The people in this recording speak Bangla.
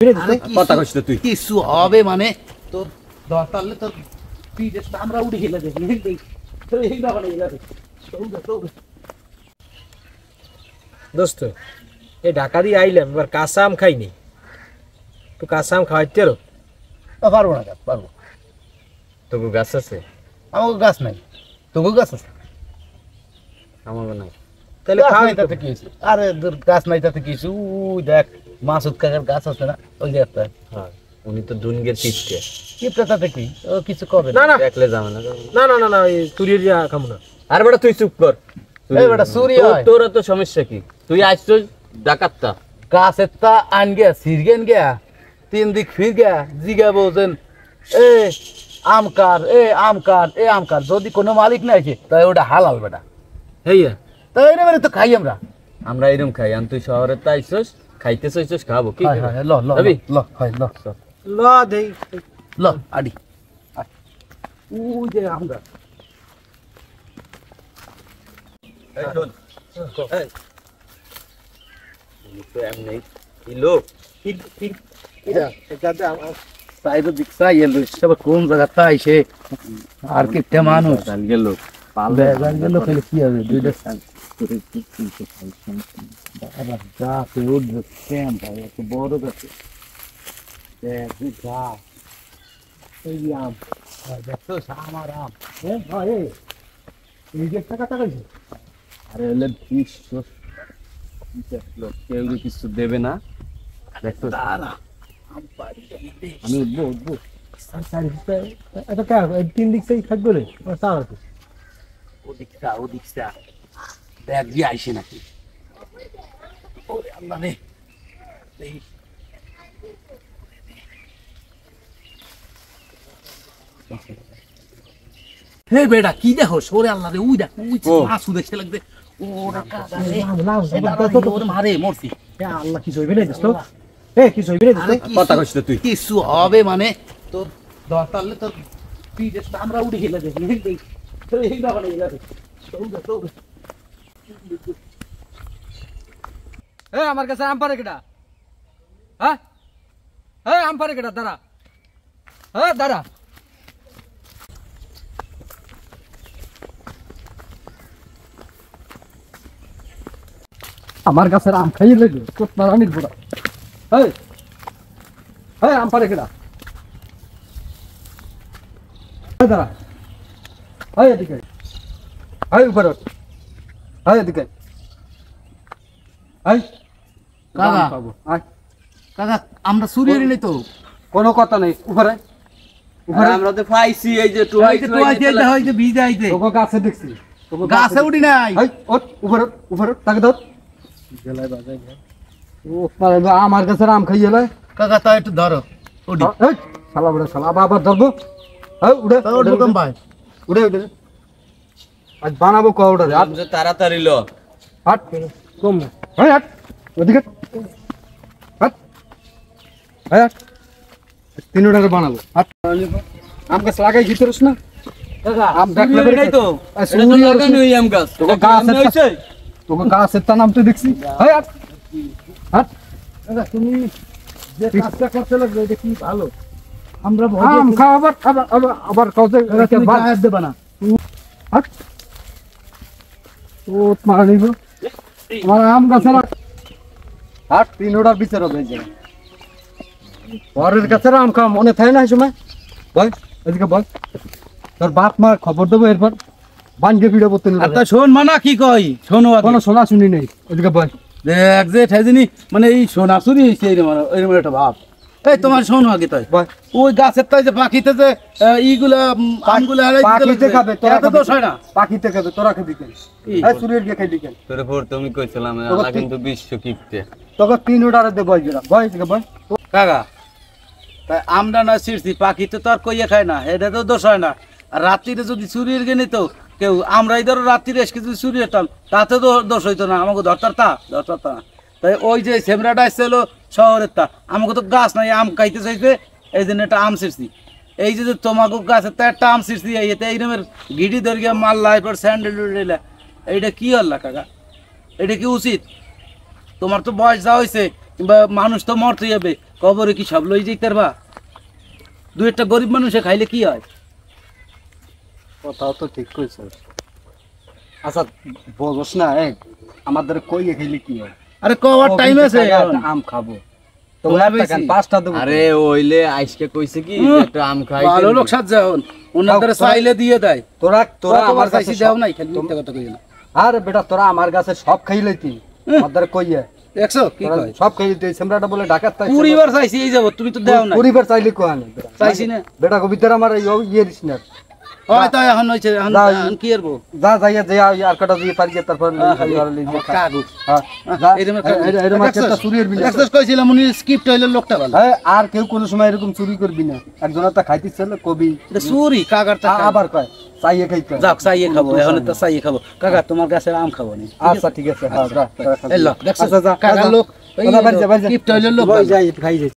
কথা কইছ তুই কিছু হবে মানে তোর দরকারলে তোর পিঠে আমরা উঠে গেলে দেখি তোর এই না বলে গেলে দোস্ত এই ঢাকা দিয়ে আইলাম এবার কাঁচা আম খাইনি তো কাঁচা আম খাওয়াইতে পারবো না পারবো তোকে গাছ আছে আমার গাছ নাই তোকে গাছ আছে আমার নাই তাহলে খাওয়াই তাতে কি হয়েছে আরে গাছ নাই তাতে কি হয়েছে ওই দেখ মাসুদ কাকার গাছ আছে না ওই যে একটা হ্যাঁ উনি তো দুনগের পিঠে কিপটা তাতে কি ও কিছু করবে না না দেখলে যাবে না না না না না এই তুরির যা খামু না আর বেটা তুই চুপ কর এই বেটা সুরি হয় তোর তো সমস্যা কি তুই আসছ ডাকাতটা গাছের তা আন গিয়া সিরগেন গিয়া তিন দিক ফির গিয়া জিগা বলছেন এ আমকার এ আমকার এ আমকার যদি কোনো মালিক নাই আছে তাই ওটা হালাল বেটা হেইয়া তাই এবারে তো খাই আমরা আমরা এরকম খাই আন তুই শহরে তো আইছস খাইতে চাইছস খাবো কি হয় হয় ল ল যাবি? ল হয় ল ল দেই ল আডি ওই যে আমরা এই শোন এই তো এমনি কি লোক সাইড দিক সাই এলো সব কোন জায়গাটা আইছে আর কিটা মানুষ চাল গেল বেজান গেল খালি কি হবে দুইটা সাল বাবা যা তে উঠবে কেম ভাই এত বড় গাছে দেখ যা এই আম দেখছো আমার আম ভাই এই যে টাকা টাকা আরে হলে বিশ্ব লোক কেউ কিছু দেবে না দেখছো দাঁড়া আম পারি আমি উঠবো এটা কা তিন দিক থেকে থাকবে রে সারা ওদিকটা দেখ দিয়ে আইসে নাকি ওরে আল্লাহ রে দেখি হে বেটা কি দেখো ওরে আল্লাহ রে উই দেখ উই মাছু দেখতে লাগবে ওরে কাদা রে ওরে মারে মরছি আল্লাহ কি হইবে না দোস্ত কি হইবে না দোস্ত কথা কইছ তুই কিছু হবে মানে তোর দরকারলে তোর পিঠে আমরা উঠে গেলে দেখি তোর এই না বলে গেলে আমার কাছে আম পারে কেডা হ্যাঁ আম পারে কেডা দাঁড়া দাঁড়া আমার কাছে আম খাইয়ে লাগবে কোথা রানির বড়া আম পারে কেডা দাঁড়া এদিকে উপরে এদিকে কাকা কাকা আমরা সুরিয়ে নেই তো কোনো কথা নেই উপরে আমরা তো পাইছি এই যে ভিজে আইতে তোকে গাছে দেখছি গাছে উঠি নাই উপরে তাকে ধর আমার কাছে আম খাইয়ে লাই কাকা তা একটু ধরো উঠি শালা বড় শালা আবার ধরবো উঠে কম ভাই উঠে আজ বানাবো কটা তাড়াতাড়ি ল হাট কম হাট ওদিকে হাট হাট তিনটারে বানাবো হাট আম গাছ লাগাই ভিতরস না আম দেখলে নাই তো আম গাছ তোকে গাছের তা নাম তো দেখছি হাট হাট তুমি যে কাজটা করতে লাগবে এটা কি ভালো আমরা আম খাওয়া আবার কাউকে দেবা না হাট ও মারা নিব আমার আম গাছ হাট তিনটার বিচার হবে ঘরের কাছে আম খাওয়া মনে থাকে না এই সময় বল এদিকে বল তোর বাপ মা খবর দেবো এরপর বাঞ্জে ভিড়ে পড়তে শোন মানা কি কই শোনো কোনো শোনা শুনি নেই এদিকে বল দেখ যে ঠাইজিনি মানে এই সোনা চুরি হয়েছে এইরকম একটা ভাব এই তোমার শোনো আগে তাই ওই গাছের তাই যে পাখিতে যে এইগুলা আমগুলা পাখিতে খাবে তোরা তো দোষ হয় না পাখিতে খাবে তোরা খাবি কেন এই চুরির গে খাই দিকেন তোর উপর তুমি কইছিলাম আল্লাহ কিন্তু বিশ্ব কিপটে তোকে তিনটারে দে বল জরা বল এদিকে বল কাকা তাই আমরা না ছিড়ছি পাখিতে তো আর কইয়া খায় না এটা তো দোষ হয় না আর রাত্রিরে যদি চুরির গে নিত কেউ আমরাই ধরো রাত্রিরে এসে যদি চুরি হতাম তাতে তো দোষ হইতো না আমাকে ধরতার না তাই ওই যে সেমরাটা এসেছিল শহরের তা আমাকে তো গাছ নাই আম খাইতে চাইছে এই জন্য একটা আম ছিড়ছি এই যে তোমাকে গাছের তা একটা আম ছিড়ছি এতে এইরকমের গিডি ধরিয়া মারলা এরপর স্যান্ডেল এইটা কি হল্লা কাকা এটা কি উচিত তোমার তো বয়স যা হয়েছে কিংবা মানুষ তো মরতে যাবে, কবরে কি সব লই যেতে পারবা? দু একটা গরিব মানুষে খাইলে কি হয়? কথাও তো ঠিক কইছ। আচ্ছা বলছ না আমাদের কইয়ে খেলে কি হয়? আরে কবার টাইম আছে? আম খাবো তো তোলা একটা বেশি। 5টা দেবো। আরে ওইলে আজকে কইছে কি যে একটা আম খাই ভালো লোক সাজ যাও, ওনাদের চাইলে দিয়ে দেয়। তোরা তোরা আমার আমার চাইছি কাছে দাও নাই, খালি মিথ্যা কথা কই না। আরে বেটা তোরা আমার কাছে সব খাইলেতি আমাদের কইয়ে দেখছো কি তোরা কয়? সব খাইতে সেমরাটা বলে ডাকাত তাই পরিবার চাইছি এই যাবো, তুমি তো দাও না। পরিবার চাইলে কোয়ানে চাইছি না। বেটা কবিতার আমার ইয়ে দিস না। হয়তো এখন হইছে, এখন যাও। এখন কি করবো? যা যাইয়া যে আর কাটা দিয়ে পারি তারপর কাগু হ্যাঁ যা এরকম একটা চুরির বিনা দেখছস কইছিলাম উনি স্ক্রিপ্ট হইলো লোকটা ভালো। হ্যাঁ আর কেউ কোনো সময় এরকম চুরি করবি না। একজনের তা খাইতেছে না কবি এটা চুরি কাগারটা আবার কয় চাইয়ে খাইতে যাক চাইয়ে খাবো, এখন তো চাইয়ে খাবো। কাকা তোমার কাছে আম খাবো নি? আচ্ছা ঠিক আছে হ্যাঁ যা এই লো দেখছস আচ্ছা, যা, কাকা যা। লোক ওটা বাড়ি যা, বাড়ি যা। স্ক্রিপ্ট হইলো লোক যাই ভালো। যাই খাই যাই